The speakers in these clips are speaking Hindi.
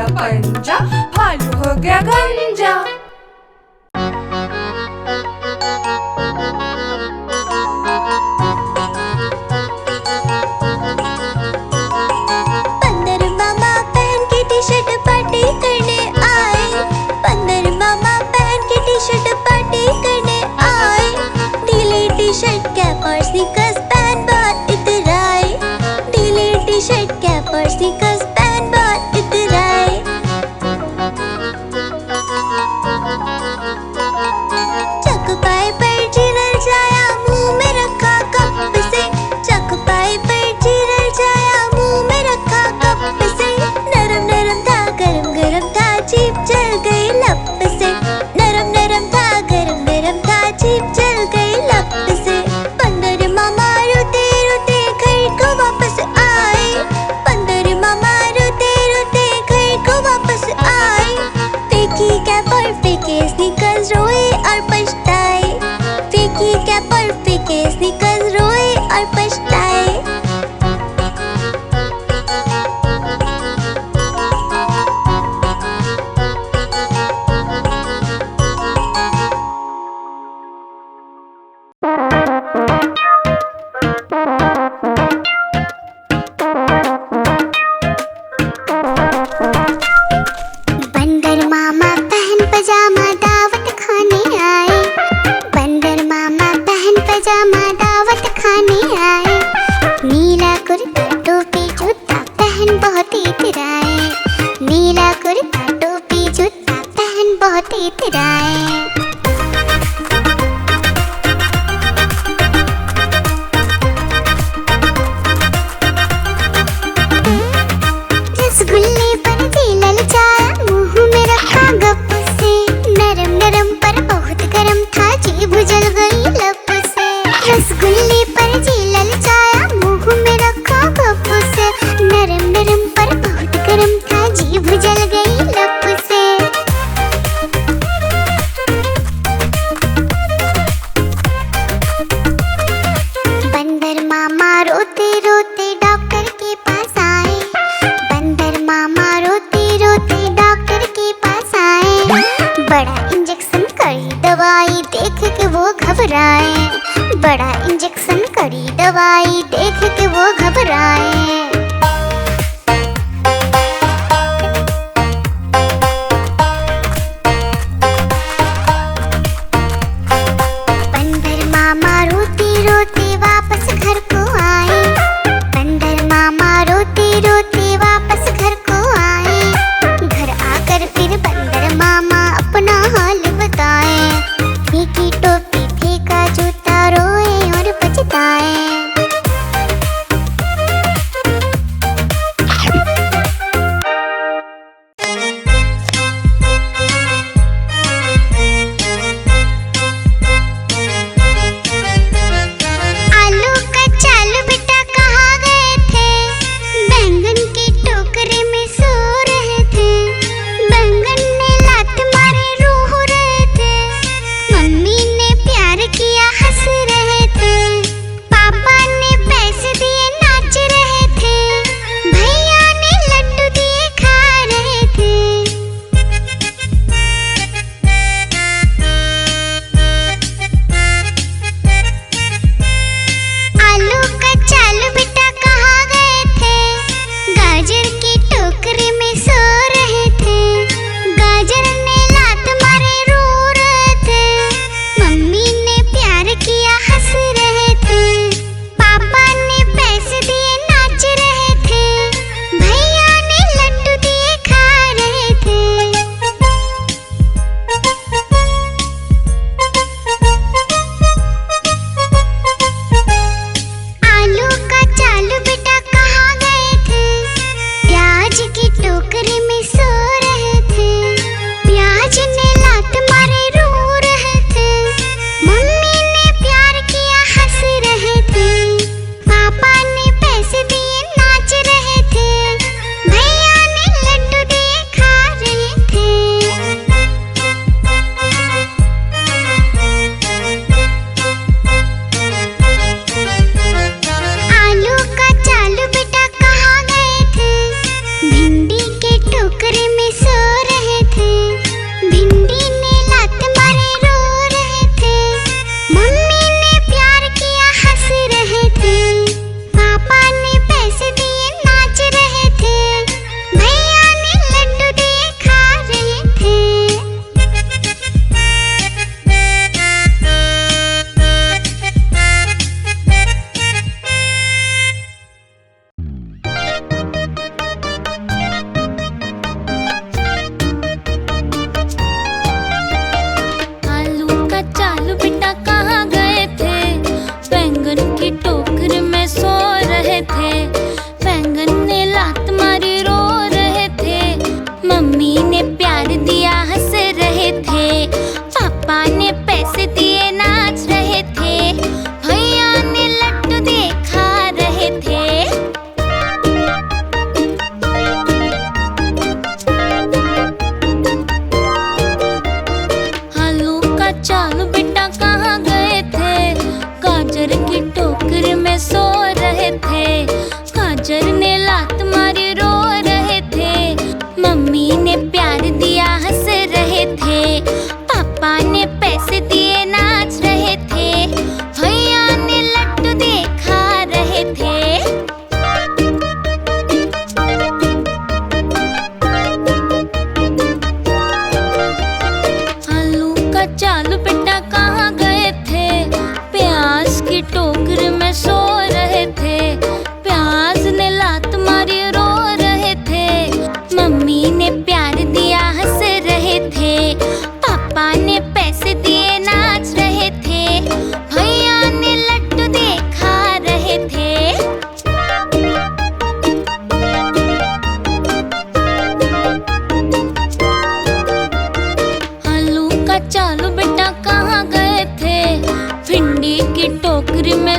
अपना पंजा, भालू हो गया गंजा। बंदर मामा पहन के टी शर्ट पार्टी करने आए, बंदर मामा पहन के टी शर्ट पार्टी करने आए। ढीली टी शर्ट कैप और स्नीकर्स पहन बहुत इतराए, ढीली टी शर्ट कैप और स्नीकर्स पहन बहुत इतराए। चकपाई पर जीरल जाया, मुंह में रखा कप से, चकपाई पर जीरल जाया, मुंह में रखा कप से। नरम नरम था गरम गरम था, जीभ जल गई लप से, नरम नरम था गरम गरम था, जीभ जल गई लप से। बंदर मामा रोते रोते घर को वापस आए, बंदर मामा रोते रोते घर को वापस आए। फेंकी कैप और फेंके स्नीकर्स, रोए और पछताए, फेंकी कैप और फेंके स्नीकर्स, रोए और पछताए। बंदर मामा पहन पजामा दावत खाने आए, बंदर मामा पहन पजामा दावत खाने आए। नीला कुर्ता टोपी जूता पहन बहुत इतराए, नीला कुर्ता टोपी जूता पहन बहुत इतराए। रसगुल्ले पर झीलल जाया, मुंह में रखा गप से, नरम नरम पर बहुत गरम था, जीभ जल गई लप से। रसगुल्ले पर झीलल जाया, मुंह में रखा गप से, नरम नरम पर बहुत गरम था, जीभ जल गई लप से। बंदर मामा रोते रोते डॉक्टर के पास आए, बंदर मामा रोते रोते डॉक्टर के पास आए। बड़ा इंजेक्शन कड़ी दवाई देख के वो घबराए, बड़ा इंजेक्शन कड़ी दवाई देख के वो घबराए। बंदर मामा रोते रोते वापस घर को आए, बंदर मामा रोते रोते वापस घर को आए। घर आकर फिर बंदर मामा अपना हाल बताए, फेंकी टोपी फेंका जूता, रोए और पछताए।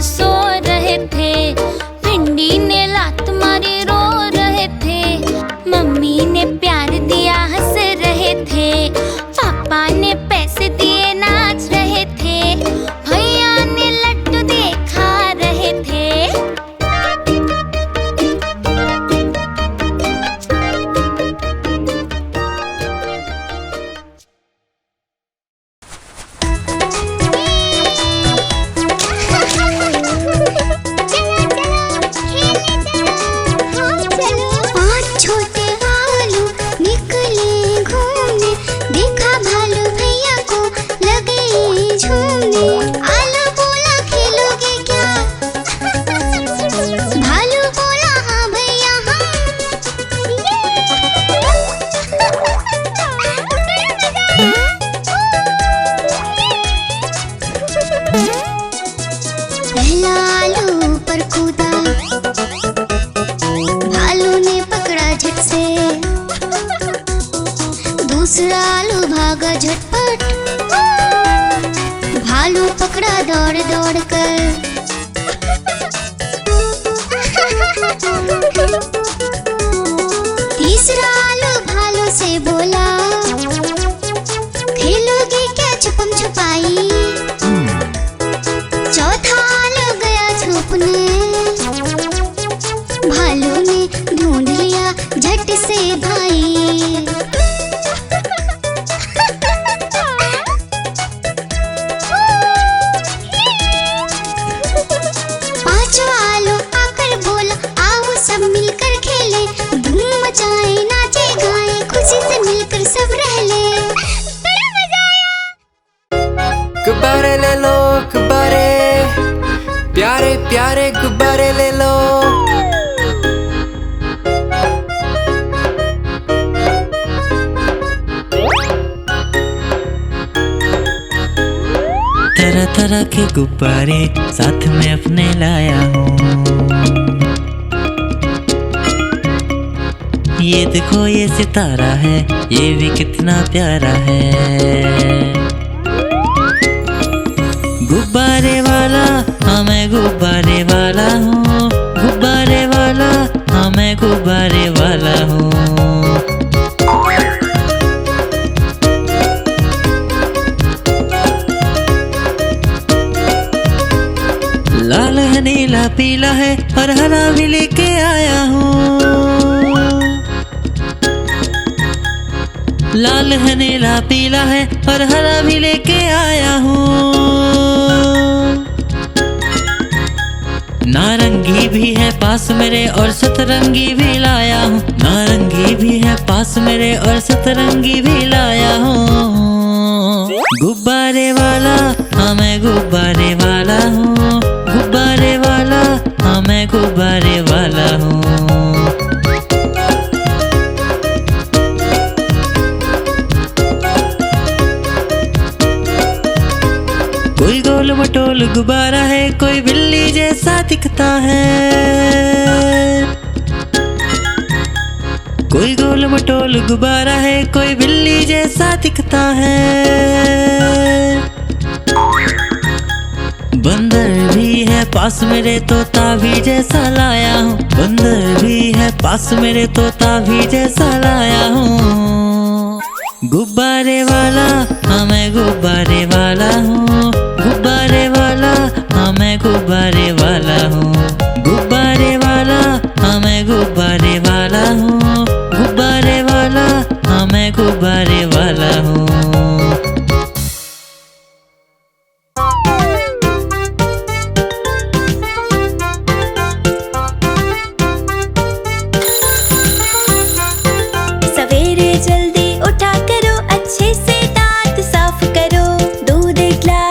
सो रहे थे। भिंडी ने लात मारी रो रहे थे। मम्मी ने प्यार दिया हंस रहे थे। पापा ने पैसे दिए नाच रहे थे। भैया ने लड्डू दिए खा रहे थे। पांच छोटे भालू निकले घूमने, देखा भालू भैया को लगे झूमने। आलू बोला खेलोगे क्या? भालू बोला हाँ भैया पहला आलू पर कूदा, भालू ने पकड़ा झट से। दूसरा आलू भागा झटपट, भालू पकड़ा दौड़ दौड़ कर। तीसरा आलू भालू से बोला, खेलोगे क्या छुपम छुपाई? चौथा आलू गया छुपने, भालू ने ढूंढ लिया झट से भाई। पांचवा आलू आकर बोला, आओ सब मिलकर खेले, धूम मचाए नाचे गाए, खुशी से मिलकर सब रह ले। बड़ा मजा आया। गुब्बारे ले लो गुब्बारे, प्यारे प्यारे गुब्बारे ले लो। तरह तरह के गुब्बारे साथ में अपने लाया हूँ। ये देखो ये सितारा है, ये भी कितना प्यारा है। गुब्बारे वाला हाँ मैं गुब्बारे वाला हूँ। गुब्बारे वाला हाँ मैं गुब्बारे वाला हूँ। लाल है नीला पीला है और हरा भी लेके आया हूँ। लाल है नीला पीला है और हरा भी लेके आया हूँ। नारंगी भी है पास मेरे और सतरंगी भी लाया हूँ। नारंगी भी है पास मेरे और सतरंगी भी लाया हूँ। गुब्बारे वाला हाँ मैं गुब्बारे वाला हूँ। गुब्बारे वाला हाँ मैं गुब्बारे वाला हूँ। कोई गोल मटोल गुब्बारा है, कोई बिल्ली जैसा दिखता है। कोई गोल मटोल गुब्बारा है, कोई बिल्ली जैसा दिखता है। बंदर भी है पास मेरे, तोता भी जैसा लाया हूँ। बंदर भी है पास मेरे, तोता भी जैसा लाया हूँ। गुब्बारे वाला हाँ मैं गुब्बारे वाला हूँ। गुब्बारे वाला हाँ मैं गुब्बारे वाला हूँ। गुब्बारे वाला हाँ मैं गुब्बारे वाला हूँ। गुब्बारे वाला हाँ मैं गुब्बारे वाला हूँ। सवेरे जल्दी उठा करो, अच्छे से दांत साफ करो। दूध एक गिलास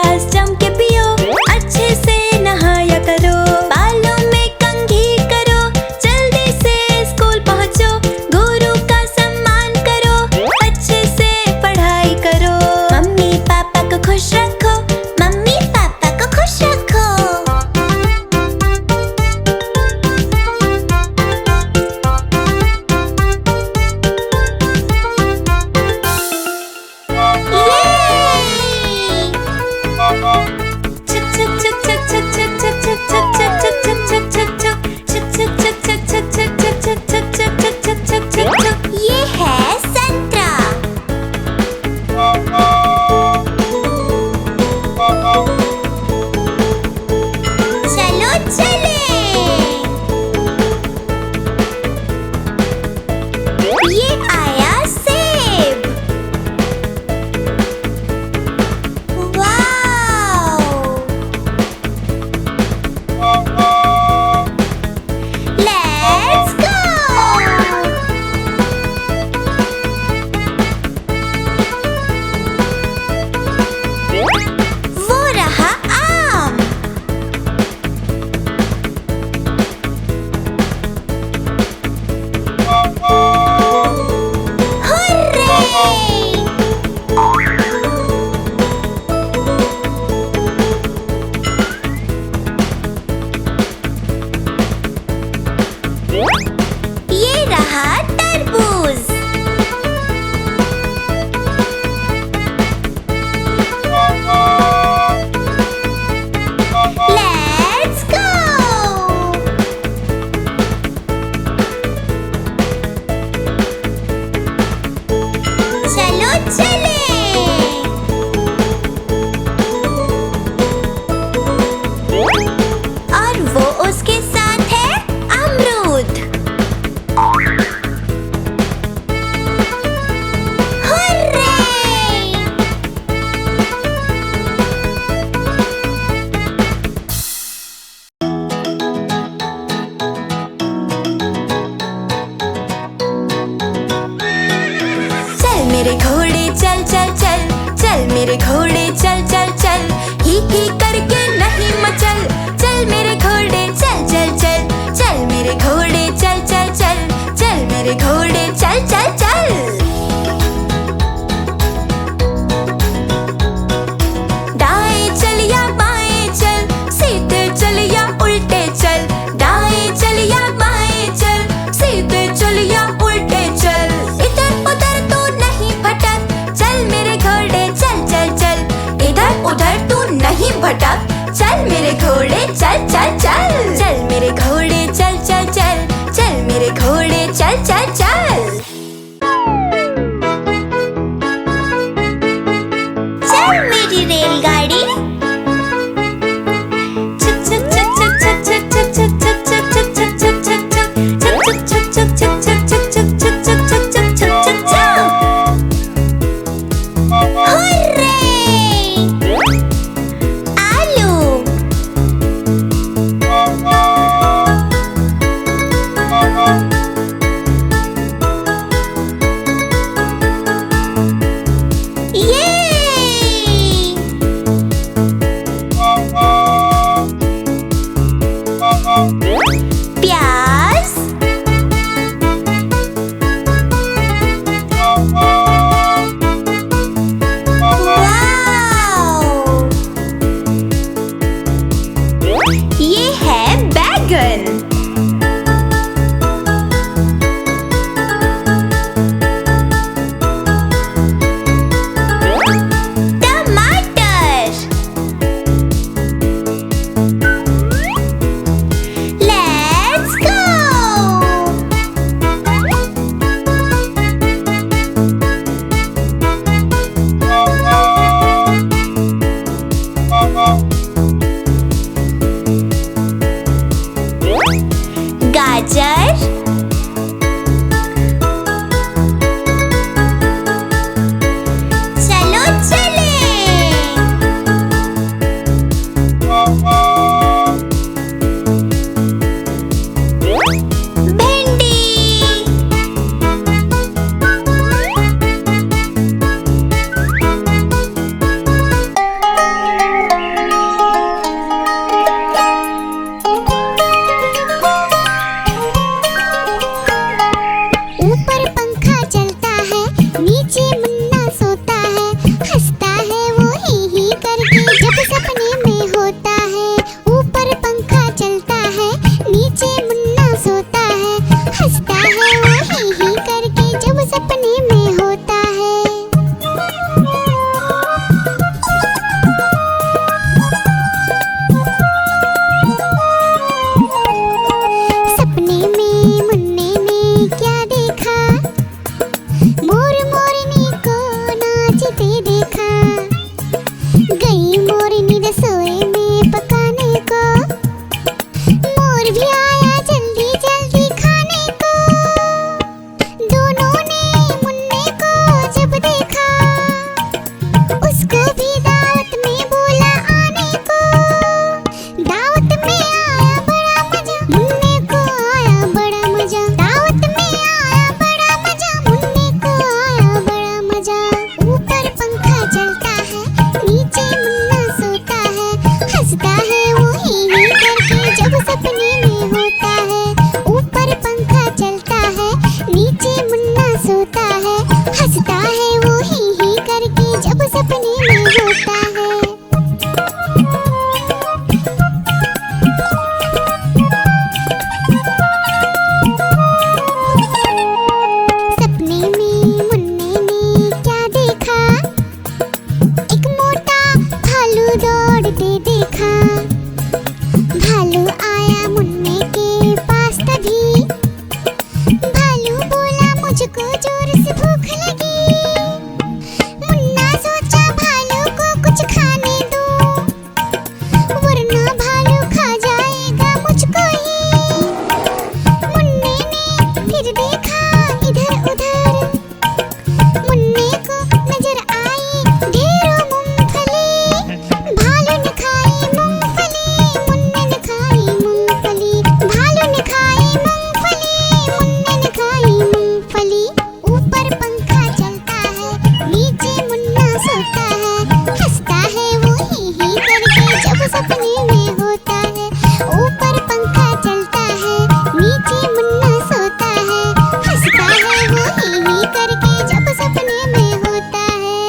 मेरे घोड़े चल चल चल, ही करके नहीं मचल। चल मेरे घोड़े चल चल चल, चल मेरे घोड़े चल चल चल, चल मेरे घोड़े चल चल चल। दाएं चल या बाएं चल, सीधे चल या उल्टे चल। दाएं चल या बाएं चल, सीधे चल या उल्टे चल। इधर उधर तू नहीं भटक, चल मेरे घोड़े चल चल चल। इधर उधर तू नहीं भटक, चल मेरे घोड़े चल चल चल। चल मेरे घोड़े चल चल चल, चल मेरे घोड़े चल चल चल। चल मेरी रेलगाड़ी प्याज, वाव! ये है बैगन। टमाटर, let's go! गाजर, चलो चले। भिंडी, ऊपर पंखा चलता है, नीचे मुन्ना सोता है। हंसता है वो ही करके जब सपने में होता है। ऊपर पंखा चलता है, नीचे मुन्ना सोता है। हंसता है वो ही करके जब सपने में होता है। सपने में मुन्ने ने क्या देखा, मोर मोरनी को नाचते देखा। गई मोरनी रसोई में पकाने को, मोर भी आया जल्दी जल्दी खाने को। दोनों ने मुन्ने को जब देखा, उसको भी दावत में बोला आने को। दावत में आया बड़ा मजा, मुन्ने को आया बड़ा मजा। दावत में आया बड़ा मजा, मुन्ने को आया बड़ा मजा। ऊपर पंखा चलता है, नीचे मुन्ना सोता है। हंसता है वो ही करके जब सपने में होता है। ऊपर पंखा चलता है, नीचे मुन्ना सोता है। हंसता है वो ही करके जब सपने में होता है। सपने में मुन्ने ने क्या देखा, एक मोटा भालू दौड़ते देखा। भालू आया मुन्ने के पास तभी, भालू बोला मुझको जोर से भूख लगी। मुन्ना सोचा भालू को कुछ खाने दो, वरना भालू खा जाएगा मुझको ही। मुन्ने ने फिर देखा इधर उधर, मुन्ने को नजर आई ढेरों मूंगफली। भालू ने खाई मूंगफली, जब सपने में होता है। ऊपर पंखा चलता है, नीचे मुन्ना सोता है, हंसता है वो ही करके जब सपने में होता है।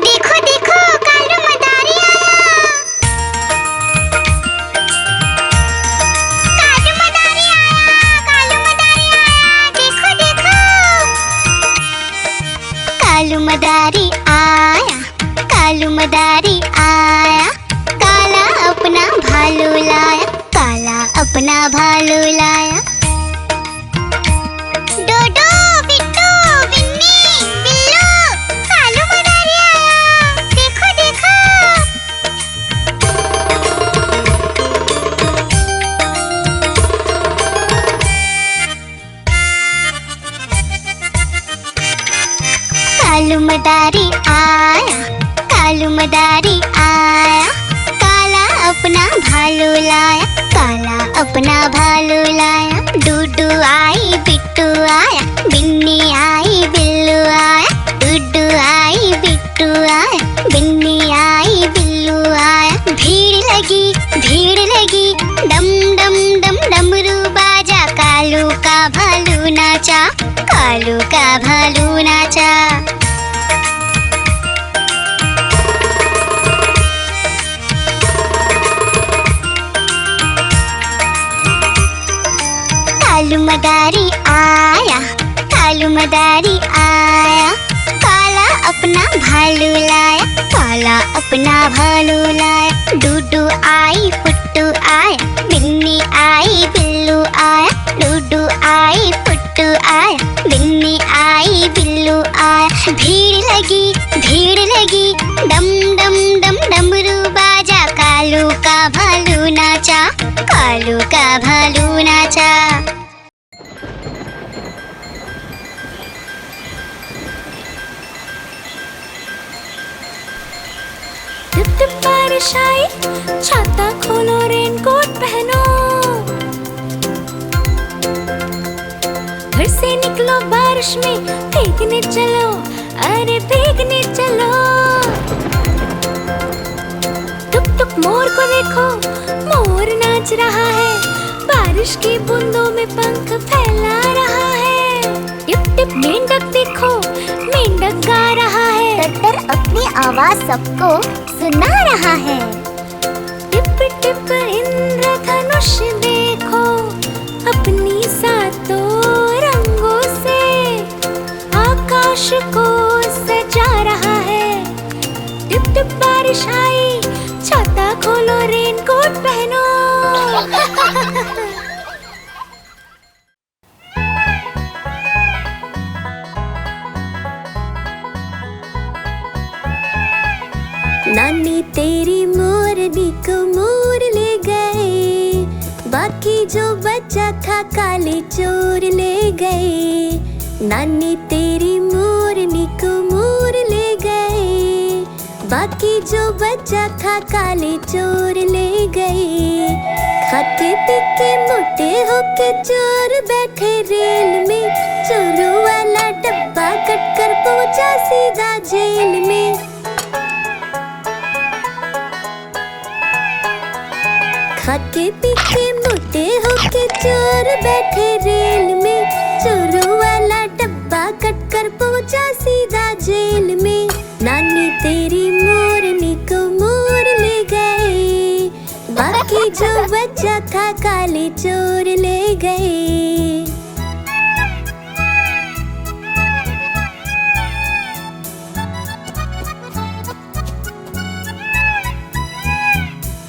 देखो देखो कालू मदारी आया। कालू मदारी आया, कालू मदारी आया, देखो देखो। कालू मदारी आया, कालू मदारी आया, काला अपना भालू लाया, काला अपना भालू लाया। डोडो बिट्टू बिन्नी बिल्लू, कालू मदारी आया, देखो देखो। कालू मदारी आया, कालू मदारी आया, काला अपना भालू लाया, काला अपना भालू लाया। डूडू आई बिट्टू आया, बिन्नी आई बिल्लू आया, डूडू आई बिट्टू आया, बिन्नी आई बिल्लू आया। भीड़ लगी डम डम डम डमरू बाजा, कालू का भालू नाचा, कालू का भालू नाचा। कालू मदारी आया, कालू मदारी आया, काला अपना भालू लाया, काला अपना भालू लाया। डूडू आई फुट्टू आया, बिन्नी आई बिल्लू आया, डूडू आई फुट्टू आया, बिन्नी आई बिल्लू आया। भीड़ लगी डम डम डम डमरू बाजा, कालू का भालू नाचा, कालू का भालू नाचा। टिप टिप बारिश आई, छाता खोलो रेनकोट पहनो, घर से निकलो बारिश में, भीगने चलो, अरे भीगने चलो। टुक टुक मोर को देखो, मोर नाच रहा है, बारिश की बूंदों में पंख फैला रहा है। टिप टिप मेंढक देखो, मेंढक गा रहा है, टट्टर अपनी आवाज सबको सुना रहा है। टिप टिप इंद्रधनुष देखो, अपनी सातों रंगों से आकाश को सजा रहा है। टिप टिप बारिश आई, छाता खोलो रेनकोट पहनो। नानी तेरी मोरनी को मोर ले गए, बाकी जो बचा था काले चोर ले गए। नानी तेरी मोरनी को मोर ले गए, बाकी जो बचा था काले चोर ले गए। खाते पीके मोटे होके चोर बैठे रेल में, चोरों वाला डब्बा कट कर पहुंचा सीधा जेल में। खाके पीके मोटे होके चोर बैठे रेल में, चोरों वाला डब्बा कट कर पहुंचा सीधा जेल में। नानी तेरी मोरनी को मोर ले गए, बाकी जो बचा था काले चोर ले गए।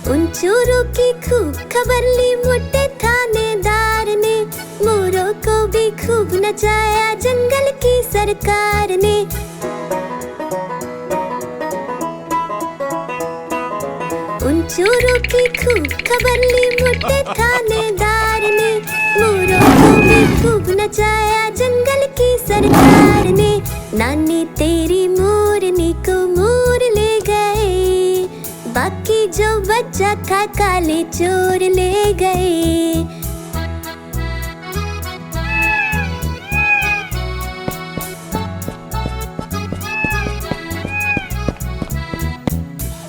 उन चोरों की खूब खबर ली मोटे थानेदार ने, मोरों को भी खूब नचाया जंगल की सरकार ने। उन चोरों की खूब खबर ली मोटे थानेदार ने, मोरों को भी खूब नचाया जंगल की सरकार ने। नानी तेरी मोरनी को मोर ले गए, बाकी जो बच्चा था काले चोर ले गए।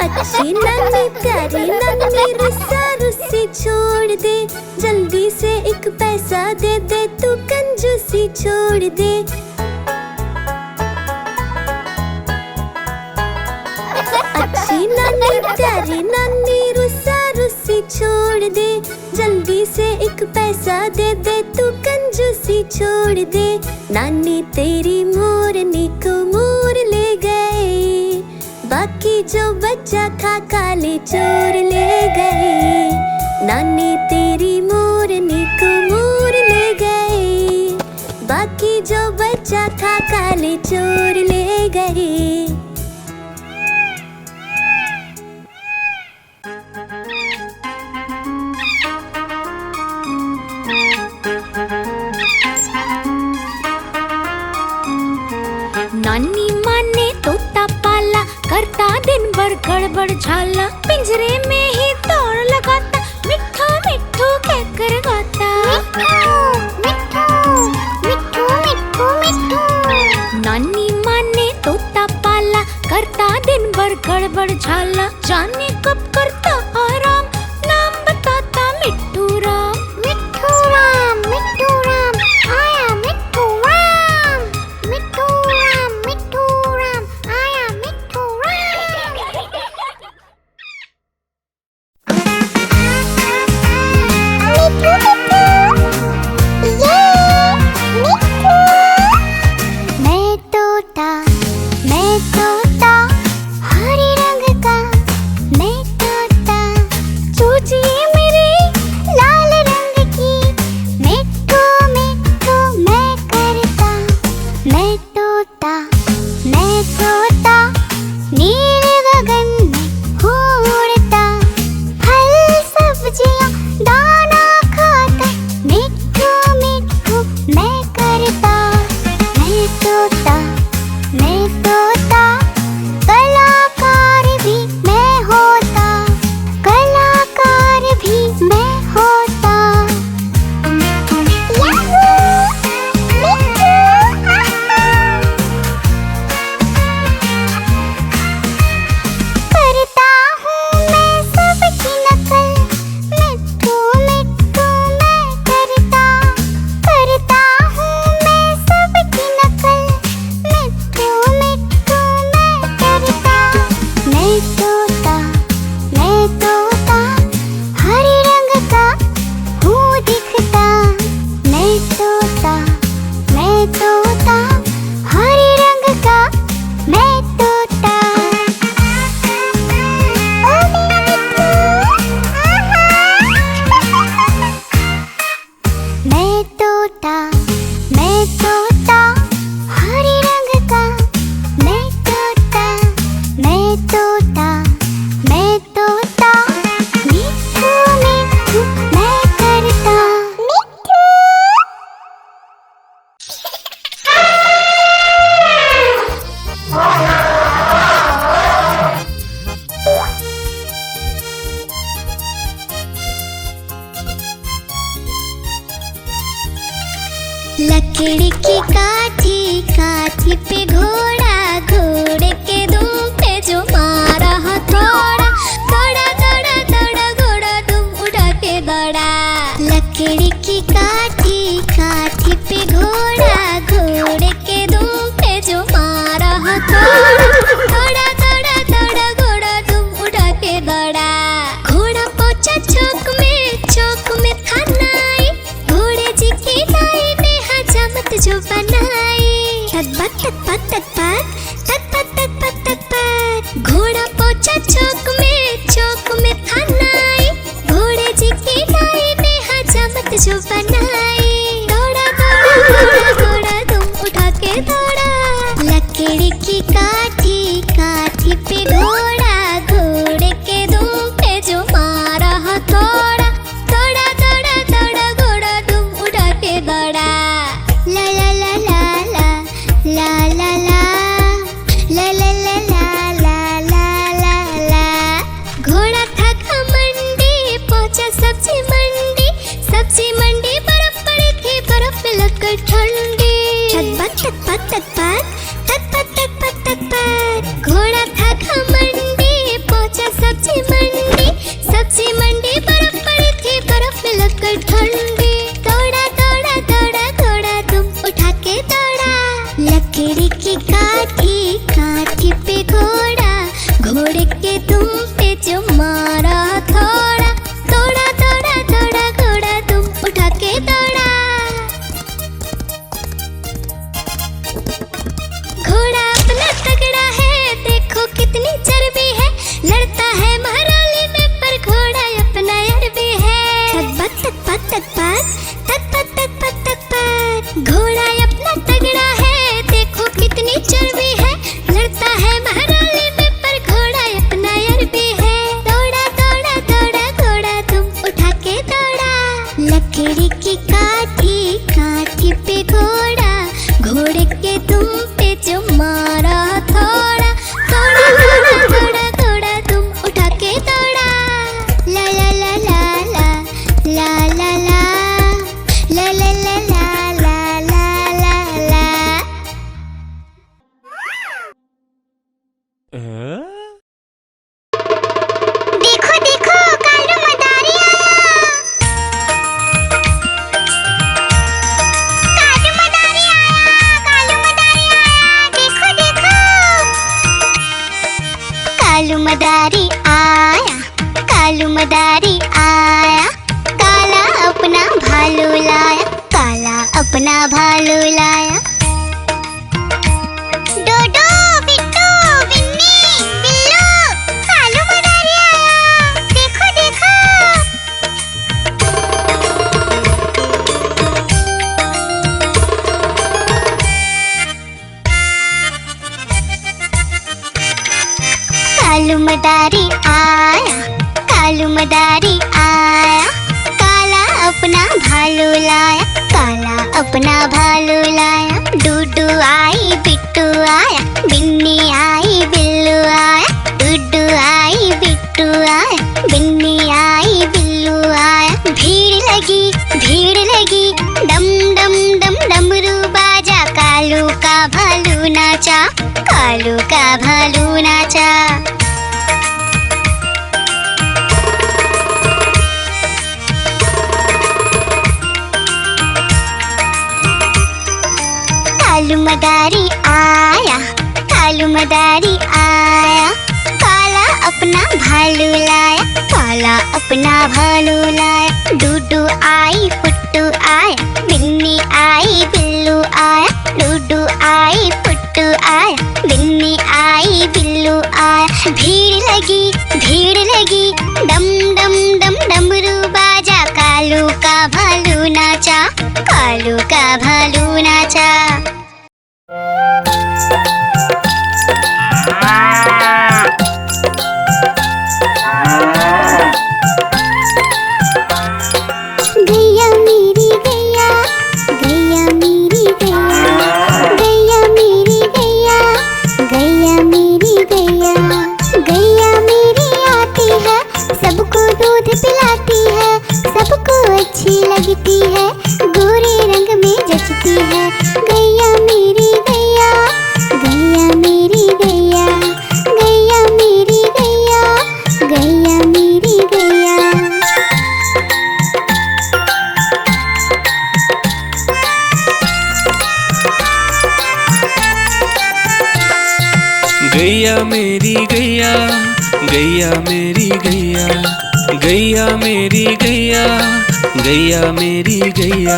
अच्छी नन्ही प्यारी नन्ही रुस्सा रुस्सी छोड़ दे, जल्दी से एक पैसा दे दे, तू कंजूसी छोड़ दे। अच्छी नन्ही प्यारी नन्ही रुस्सा रुस्सी छोड़ दे, जल्दी से एक पैसा दे दे, तू कंजूसी छोड़ दे। नानी तेरी मोरनी को मोर ले गए, बाकी जो बच्चा था काले चोर ले गए। नानी तेरी मोरनी को मोर ले गए, बाकी जो बच्चा था काले चोर ले गए। नानी माँ ने तोता पाला, करता दिन भर गड़बड़ झाला, पिंजरे में ही दौड़ लगाता, मिट्ठू मिट्ठू कहकर गाता। मिट्ठू मिट्ठू मिट्ठू मिट्ठू। नानी माँ ने तोता पाला, करता दिन भर गड़बड़ झाला, जाने कब करता आराम, नाम बताता मिट्ठू राम। मिट्ठू राम आया मिट्ठू राम, मिट्ठू राम आया मिट्ठू मैं तोता हरे रंग का, मैं तोता सोचिए मेरे लाल रंग की, मिट्ठू मिट्ठू मैं करता। मैं तोता नीले गगन में उड़ता, फल सब्जियां दाना खाता, मिट्ठू मिट्ठू मैं करता। मैं तोता कलाकार भी मैं होता, कलाकार भी मैं होता। करता हूँ मैं सबकी नकल, मिट्ठू मिट्ठू मैं करता हूँ मैं सबकी नकल, मिट्ठू मिट्ठू मैं करता। मैं तोता हरे रंग का हूँ दिखता, मैं तोता हरे रंग का मैं तोता। मैं तोता हरे रंग का, मैं तोता मिट्ठू मिट्ठू मैं करता। लकड़ी की काठी पे घोड़ा, घोड़े के दुम पे जो मारा हथौड़ा, दौड़ा घोड़ा दुम उठा के दौड़ा। लकड़ी की काठी पे घोड़ा, घोड़े के दुम पे जो मारा हथौड़ा, दौड़ा घोड़ा दुम उठा के दौड़ा। घोड़ा पहुंचा चौक में था नाई, घोड़े जी की दाई ने हजामत जो बनाई। घोड़ा पहुंचा चौक में था नाई, घोड़े जी की दाई ने हजामत जो बनाई। दौड़ा तुम उठा के दौड़ा। लकड़ी की काठी पे घोड़ा, घोड़े के दुम पे जो मारा हथौड़ा, दौड़ा घोड़ा तुम उठा के दौड़ा। ला ला ला ला ला ला ला ला ला ला ला ला ला ला ला ला। घोड़ा था तक पक तक पक तक पक तक पक तक पक। घोड़ा था घमंडी पहुंचा सब्जी मंडी बर्फ पड़ी थी बर्फ में लगकर ठंडी। दौड़ा दौड़ा दौड़ा दौड़ा तुम उठा के दौड़ा। लकड़ी की काठी पे घोड़ा घोड़े के तुम पे जो मारा थोड़ा। दौड़ा दौड़ा दौड़ा घोड़ा तुम उठा के दौड़ा। घोड़ा अपना तगड़ा है देखो कितनी चर्बी है। लड़ता है महराली में पर घोड़ा अपना अरबी है। तक पक तक पक तक पक तक पक तक पक। घोड़ा अपना तगड़ा है देखो कितनी चर्बी है। लड़ता है महराली में पर घोड़ा अपना अरबी है। दौड़ा दौड़ा दौड़ा घोड़ा तुम उठा के दौड़ा। लकड़ी की काठी पे घोड़ा घोड़े के तुम पे जो मारा थोड़ा। दौड़ा दौड़ा दौड़ा घोड़ा तुम उठा के दौड़ा। ला ला ला ला ला ला ला ला ला ला ला ला ला ला ला। देखो देखो कालू मदारी आया। कालू मदारी आया देखो देखो। कालू मदारी आया काला अपना भालू लाया। काला अपना भालू लाया। डोडो बिट्टू बिन्नी बिल्लू कालू मदारी आया देखो देखो। कालू मदारी आया काला अपना भालू लाया। काला अपना भालू लाया। डूडू आई बिट्टू आया बिन्नी आई बिल्लू आया। डूडू आई बिट्टू आया बिन्नी आई बिल्लू आया। भीड़ लगी डम डम डम डमरू बाजा। कालू का भालू नाचा कालू का भालू नाचा। कालू मदारी आया काला अपना भालू लाया। काला अपना भालू लाया। डूडू आई पुट्टू आया बिन्नी आई बिल्लू आया। डूडू आई पुट्टू आया बिन्नी आई बिल्लू आया। भीड़ लगी डम डम डम डमरू बाजा। कालू का भालू नाचा कालू का भालू नाचा। गैया मेरी गैया गैया मेरी गैया गैया मेरी गैया गैया मेरी गैया। गैया मेरी आती है सबको दूध पिलाती है। सबको अच्छी लगती है गोरे रंग में जचती है। गैया मेरी गैया गैया मेरी गैया गैया मेरी गैया गैया मेरी गैया। गैया मेरी गैया गैया मेरी गैया गैया मेरी गैया गैया मेरी गैया।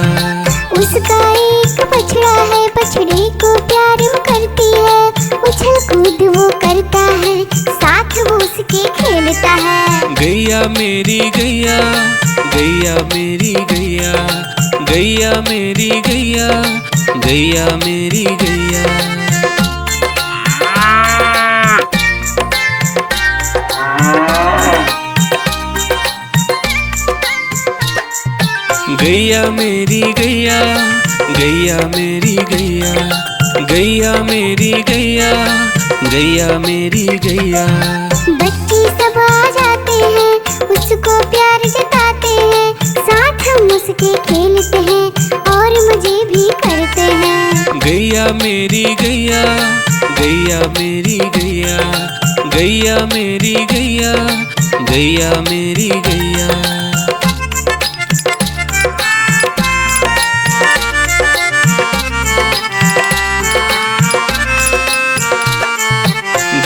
उसका एक बछड़ा है बछड़े को प्यार वो करती है। उछल कूद वो करता है साथ वो उसके खेलता है। गैया मेरी गैया गैया मेरी गैया गैया मेरी गैया गैया मेरी गैया। गैया मेरी गैया गैया मेरी गैया गैया मेरी गैया गैया मेरी गैया। बच्चे सब आ जाते हैं उसको प्यार जताते हैं। साथ हम उसके खेलते हैं और मजे भी करते हैं। गैया गैया मेरी गैया, गैया मेरी गैया, गैया मेरी गैया, गैया मेरी गैया।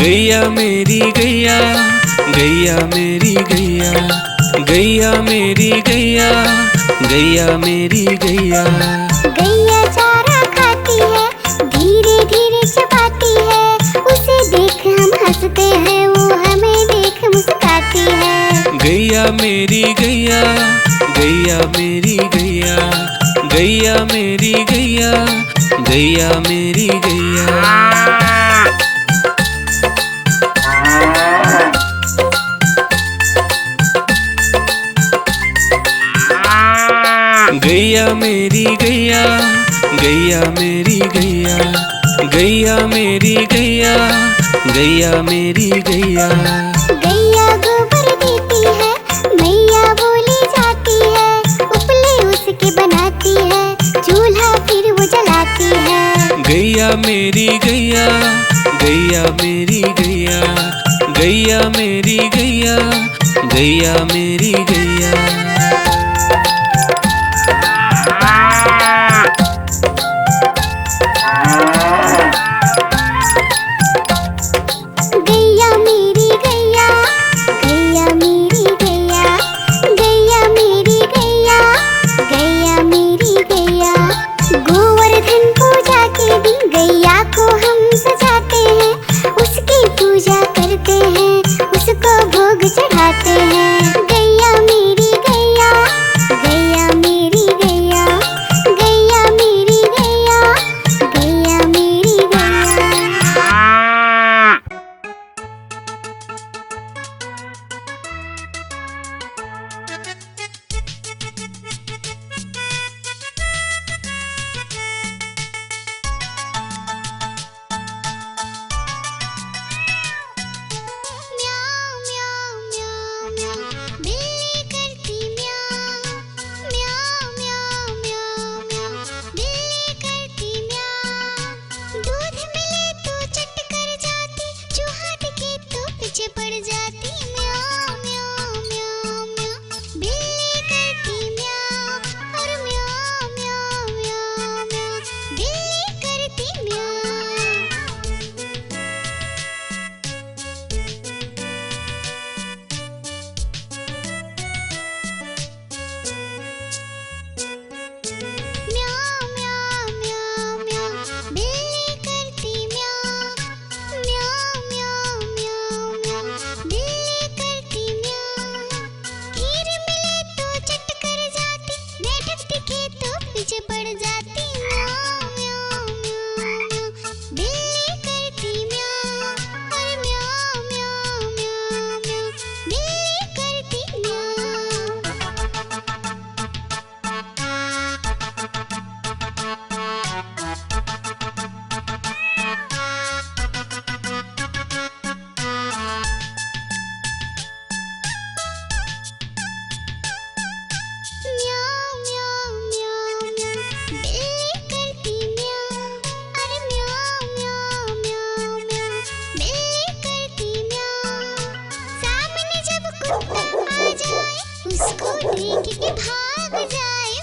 गैया मेरी गैया, गैया मेरी गैया, गैया मेरी गैया, गैया मेरी गैया। गैया चारा खाती है, धीरे धीरे चबाती है, उसे देख हम हंसते हैं, वो हमें देख मुस्काती है। गैया मेरी गैया, गैया मेरी गैया, गैया मेरी गैया, गैया मेरी गैया। गैया मेरी गैया, गैया मेरी गैया, गैया मेरी गैया, गैया मेरी गैया। गैया गोबर देती है, मैया बोली जाती है, उपले उसके बनाती है, चूल्हा फिर वो जलाती है। गैया मेरी गैया, गैया मेरी गैया, गैया मेरी गैया, गैया मेरी गैया। गैया मेरी गैया, गैया मेरी गैया, गैया मेरी गैया, गैया मेरी गैया। गोवर्धन पूजा के दिन गैया को हम सजाते हैं, उसकी पूजा करते हैं, उसको भोग चढ़ाते हैं। गैया मेरी गैया, गैया मेरी गैया, गैया मेरी गैया, गैया मेरी गैया। म्याऊं म्याऊं म्याऊं म्याऊं, बिल्ली करती म्याऊं, म्याऊं म्याऊं म्याऊं म्याऊं, बिल्ली करती म्याऊं। दूध मिले तो चट कर जाती, चूहा दिखे तो पीछे पड़ जाती। म्याऊं म्याऊं म्याऊं म्याऊं, बिल्ली करती म्याऊं, और म्याऊं म्याऊं म्याऊं म्याऊं, बिल्ली करती म्याऊं। म्याऊं म्याऊं म्याऊं म्याऊं, बिल्ली करती म्याऊं, म्याऊं म्याऊं म्याऊं म्याऊं, बिल्ली करती म्याऊं। खीर मिले तो चट कर जाती, मेढक दिखे तो पीछे पड़ जाती। म्याऊं म्याऊं म्याऊं म्याऊं, बिल्ली करती म्याऊं, और म्याऊं म्याऊं म्याऊं म्याऊं, बिल्ली करती म्याऊं। म्याऊं म्याऊं म्याऊं म्याऊं, बिल्ली करती म्याऊं, अरे म्याऊं म्याऊं म्याऊं म्याऊं, बिल्ली करती म्याऊं। सामने जब कुत्ता आ जाए, उसको देख के भाग जाए।